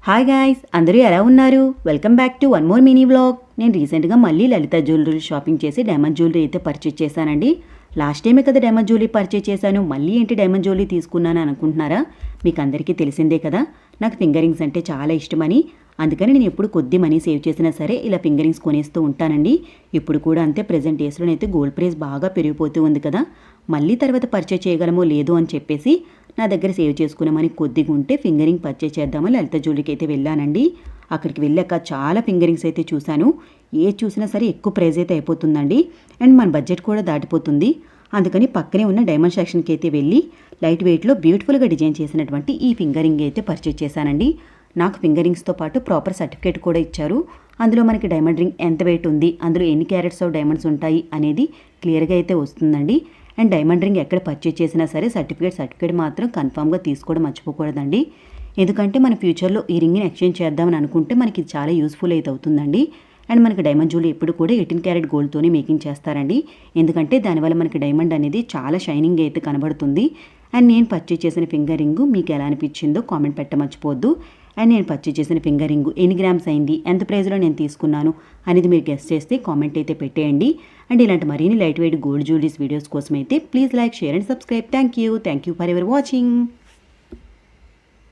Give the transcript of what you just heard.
Hi guys, అందరూ ఎలా ఉన్నారు? Welcome back to one more mini vlog. నేను రీసెంట్గా మళ్ళీ లలిత జ్యువెలరీ షాపింగ్ చేసి డైమండ్ జ్యువెలరీ అయితే పర్చేజ్ చేశానండి. లాస్ట్ టైమే కదా డైమండ్ జ్యువెలరీ పర్చేజ్ చేశాను, మళ్ళీ ఏంటి డైమండ్ జ్యువెలరీ తీసుకున్నాను అనుకుంటున్నారా? మీకు అందరికీ తెలిసిందే కదా, నాకు ఫింగర్ రింగ్స్ అంటే చాలా ఇష్టమని. అందుకని నేను ఎప్పుడు కొద్ది మనీ సేవ్ చేసినా సరే ఇలా ఫింగర్ రింగ్స్ కొనేస్తూ ఉంటానండి. ఇప్పుడు కూడా అంతే. ప్రెజెంట్ డేస్లోనైతే గోల్డ్ ప్రైస్ బాగా పెరిగిపోతూ ఉంది కదా, మళ్ళీ తర్వాత పర్చేజ్ చేయగలమో లేదో అని చెప్పేసి నా దగ్గర సేవ్ చేసుకున్నామని కొద్దిగా ఉంటే ఫింగర్ రింగ్ పర్చేజ్ చేద్దామని లలిత జ్యువెలరీకి అయితే వెళ్ళానండి. అక్కడికి వెళ్ళాక చాలా ఫింగర్ రింగ్స్ అయితే చూశాను. ఏ చూసినా సరే ఎక్కువ ప్రైస్ అయితే అయిపోతుందండి, అండ్ మన బడ్జెట్ కూడా దాటిపోతుంది. అందుకని పక్కనే ఉన్న డైమండ్ సెక్షన్కి అయితే వెళ్ళి లైట్ వెయిట్లో బ్యూటిఫుల్గా డిజైన్ చేసినటువంటి ఈ ఫింగర్ రింగ్ అయితే పర్చేజ్ చేశానండి. నాకు ఫింగర్ రింగ్స్తో పాటు ప్రాపర్ సర్టిఫికేట్ కూడా ఇచ్చారు. అందులో మనకి డైమండ్ రింగ్ ఎంత వెయిట్ ఉంది, అందులో ఎన్ని క్యారెట్స్ ఆఫ్ డైమండ్స్ ఉంటాయి అనేది క్లియర్గా అయితే వస్తుందండి. అండ్ డైమండ్ రింగ్ ఎక్కడ పర్చేజ్ చేసినా సరే సర్టిఫికేట్ మాత్రం కన్ఫామ్గా తీసుకోవడం మర్చిపోకూడదండి. ఎందుకంటే మన ఫ్యూచర్లో ఈ రింగ్ని ఎక్స్చేంజ్ చేద్దామని అనుకుంటే మనకి ఇది చాలా యూస్ఫుల్ అయితే అవుతుందండి. అండ్ మనకి డైమండ్ జ్యువెలరీ ఎప్పుడు కూడా 18 క్యారెట్ గోల్డ్తోనే మేకింగ్ చేస్తారండి. ఎందుకంటే దానివల్ల మనకి డైమండ్ అనేది చాలా షైనింగ్ అయితే కనబడుతుంది. అండ్ నేను పర్చేజ్ చేసిన ఫింగర్ రింగ్ మీకు ఎలా అనిపించిందో కామెంట్ పెట్టమర్చిపోద్దు. అండ్ నేను పర్చేజ్ చేసిన ఫింగర్ రింగ్ ఎన్ని గ్రామ్స్ అయింది, ఎంత ప్రైస్లో నేను తీసుకున్నాను అనేది మీరు గెస్ చేస్తే కామెంట్ అయితే పెట్టేయండి. అండ్ ఇలాంటి మరిన్ని light weight gold jewelleries videos కోసం అయితే please like, share and subscribe. Thank you for ever watching.